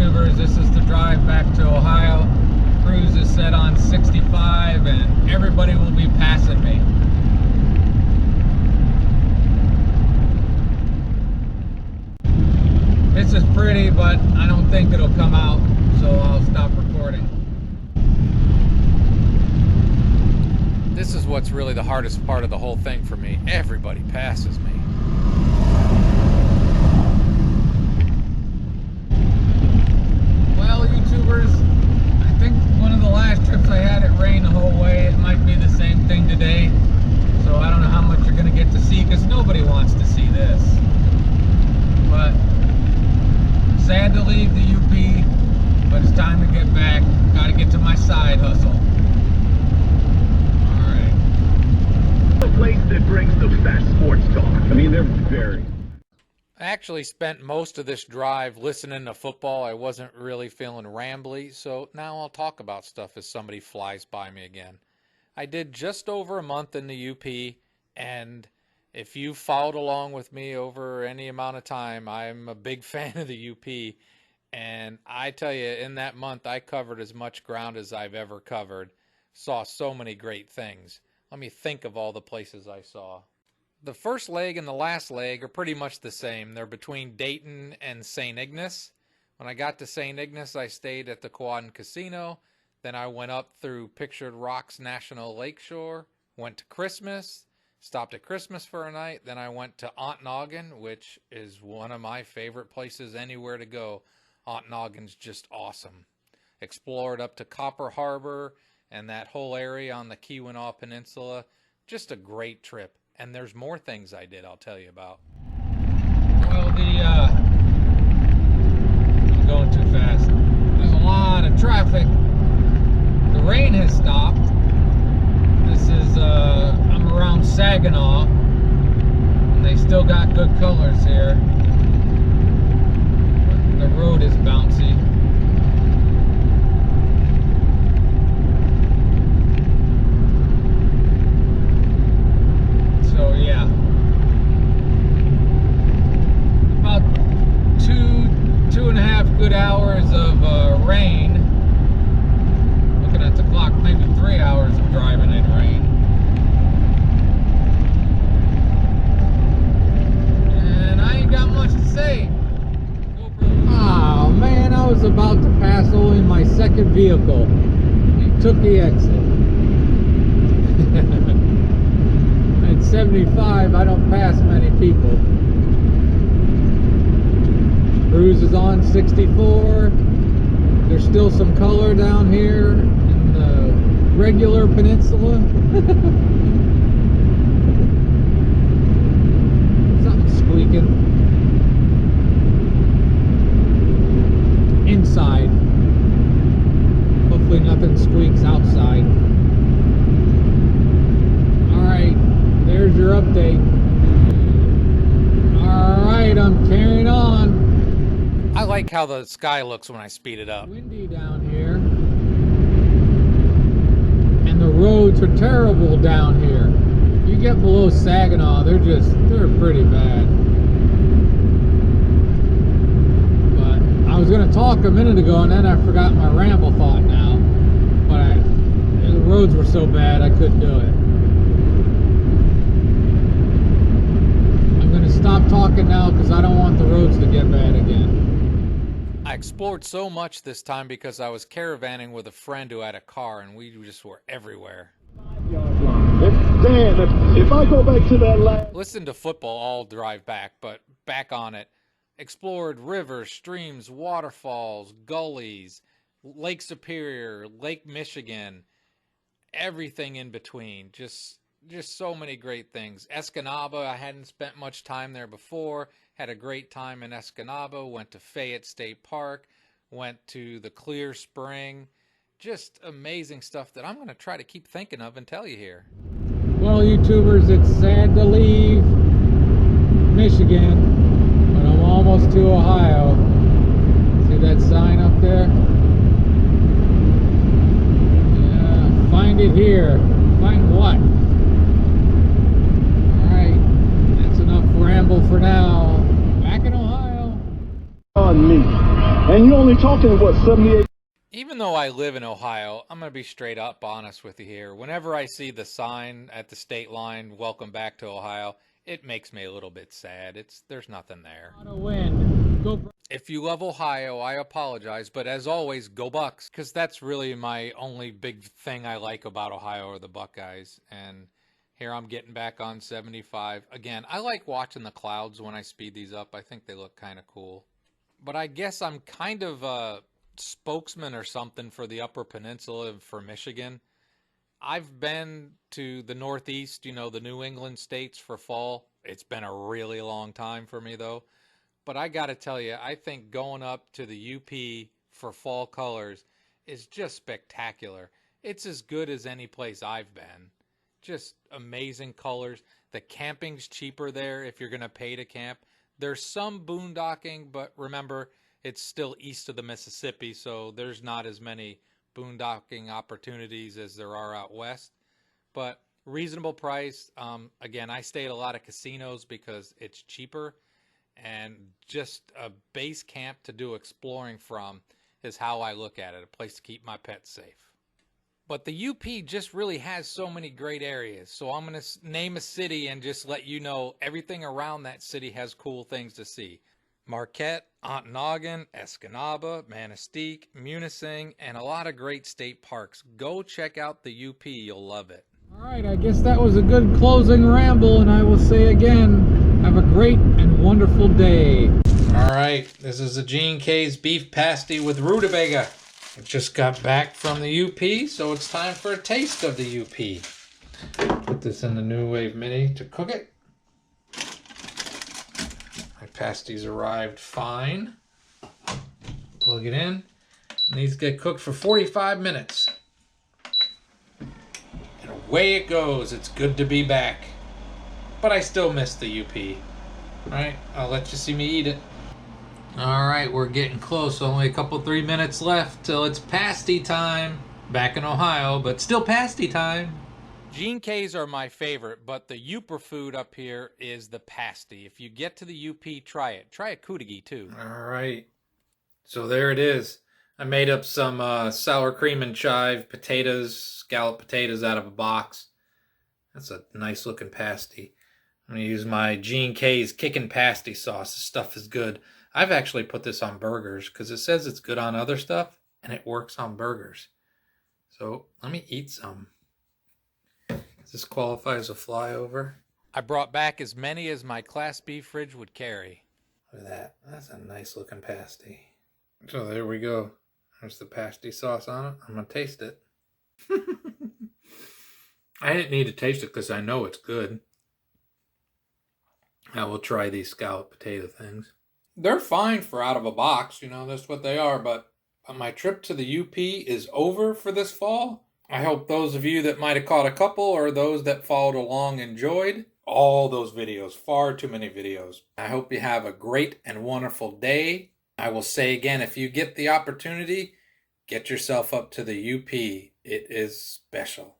YouTubers, this is the drive back to Ohio. Cruise is set on 65 and everybody will be passing me. This is pretty, but I don't think it'll come out, so I'll stop recording. This is what's really the hardest part of the whole thing for me. Everybody passes me. Well, YouTubers, I think one of the last trips I had, it rained the whole way. It might be the same thing today. So I don't know how much you're going to get to see, because nobody wants to see this. But sad to leave the UP, but it's time to get back. Got to get to my side hustle. All right. The place that brings the best sports talk. I mean, they're very... I actually spent most of this drive listening to football. I wasn't really feeling rambly, so now I'll talk about stuff as somebody flies by me again. I did just over a month in the UP, and if you followed along with me over any amount of time, I'm a big fan of the UP, and I tell you, in that month, I covered as much ground as I've ever covered. Saw so many great things. Let me think of all the places I saw. The first leg and the last leg are pretty much the same. They're between Dayton and St. Ignace. When I got to St. Ignace, I stayed at the Quad Casino. Then I went up through Pictured Rocks National Lakeshore, went to Christmas, stopped at Christmas for a night. Then I went to Ontonagon, which is one of my favorite places anywhere to go. Ontonagon's just awesome. Explored up to Copper Harbor and that whole area on the Keweenaw Peninsula. Just a great trip. And there's more things I did I'll tell you about. Well, I'm going too fast. There's a lot of traffic. The rain has stopped. This is, I'm around Saginaw, and they still got good colors here. But the road is bouncy. So yeah, about two and a half good hours of rain. Looking at the clock, maybe 3 hours of driving in rain. And I ain't got much to say. Oh man, I was about to pass only my second vehicle. He took the exit. At 75, I don't pass many people. Cruise is on 64. There's still some color down here in the regular Peninsula. Something's squeaking. Inside. Hopefully nothing squeaks outside. Alright. There's your update. Alright, I'm carrying on. I like how the sky looks when I speed it up. Windy down here. And the roads are terrible down here. You get below Saginaw, they're pretty bad. But I was going to talk a minute ago and then I forgot my ramble thought now. But the roads were so bad I couldn't do it. Stop talking now because I don't want the roads to get bad again. I explored so much this time because I was caravanning with a friend who had a car and we just were everywhere. Dan, if I go back to that last... Listened to football all drive back, but back on it. Explored rivers, streams, waterfalls, gullies, Lake Superior, Lake Michigan, everything in between. Just so many great things. Escanaba, I hadn't spent much time there before. Had a great time in Escanaba. Went to Fayette State Park. Went to the Clear Spring. Just amazing stuff that I'm going to try to keep thinking of and tell you here. Well, YouTubers, it's sad to leave Michigan, but I'm almost to Ohio. See that sign up there? Yeah, find it here. Find what? Ramble for now. Back in Ohio. On me. And you're only talking, what, 78? Even though I live in Ohio, I'm going to be straight up honest with you here. Whenever I see the sign at the state line, welcome back to Ohio, it makes me a little bit sad. There's nothing there. If you love Ohio, I apologize, but as always, go Bucks, because that's really my only big thing I like about Ohio are the Buckeyes. And here I'm getting back on 75. Again, I like watching the clouds when I speed these up. I think they look kind of cool. But I guess I'm kind of a spokesman or something for the Upper Peninsula for Michigan. I've been to the Northeast, the New England states for fall. It's been a really long time for me, though. But I got to tell you, I think going up to the UP for fall colors is just spectacular. It's as good as any place I've been. Just amazing colors. The camping's cheaper there if you're going to pay to camp. There's some boondocking, but remember, it's still east of the Mississippi, so there's not as many boondocking opportunities as there are out west. But reasonable price. Again, I stay at a lot of casinos because it's cheaper. And just a base camp to do exploring from is how I look at it, a place to keep my pets safe. But the UP just really has so many great areas. So I'm going to name a city and just let you know everything around that city has cool things to see. Marquette, Ontonagon, Escanaba, Manistee, Munising, and a lot of great state parks. Go check out the UP. You'll love it. All right, I guess that was a good closing ramble, and I will say again, have a great and wonderful day. All right, this is a Gene K's beef pasty with rutabaga. I just got back from the UP, so it's time for a taste of the UP. Put this in the New Wave Mini to cook it. My pasties arrived fine. Plug it in. And these get cooked for 45 minutes. And away it goes. It's good to be back. But I still miss the UP. Alright, I'll let you see me eat it. Alright, we're getting close. Only a couple 3 minutes left till it's pasty time. Back in Ohio, but still pasty time. Gene K's are my favorite, but the Uper food up here is the pasty. If you get to the UP, try it. Try a Kootenai too. Alright, so there it is. I made up some sour cream and chive potatoes, scalloped potatoes out of a box. That's a nice looking pasty. I'm going to use my Gene K's Kickin' Pasty sauce. This stuff is good. I've actually put this on burgers because it says it's good on other stuff, and it works on burgers. So let me eat some. Does this qualify as a flyover? I brought back as many as my Class B fridge would carry. Look at that. That's a nice looking pasty. So there we go. There's the pasty sauce on it. I'm going to taste it. I didn't need to taste it because I know it's good. I will try these scalloped potato things. They're fine for out of a box, that's what they are, but my trip to the UP is over for this fall. I hope those of you that might have caught a couple or those that followed along enjoyed all those videos. Far too many videos. I hope you have a great and wonderful day. I will say again, if you get the opportunity, get yourself up to the UP. It is special.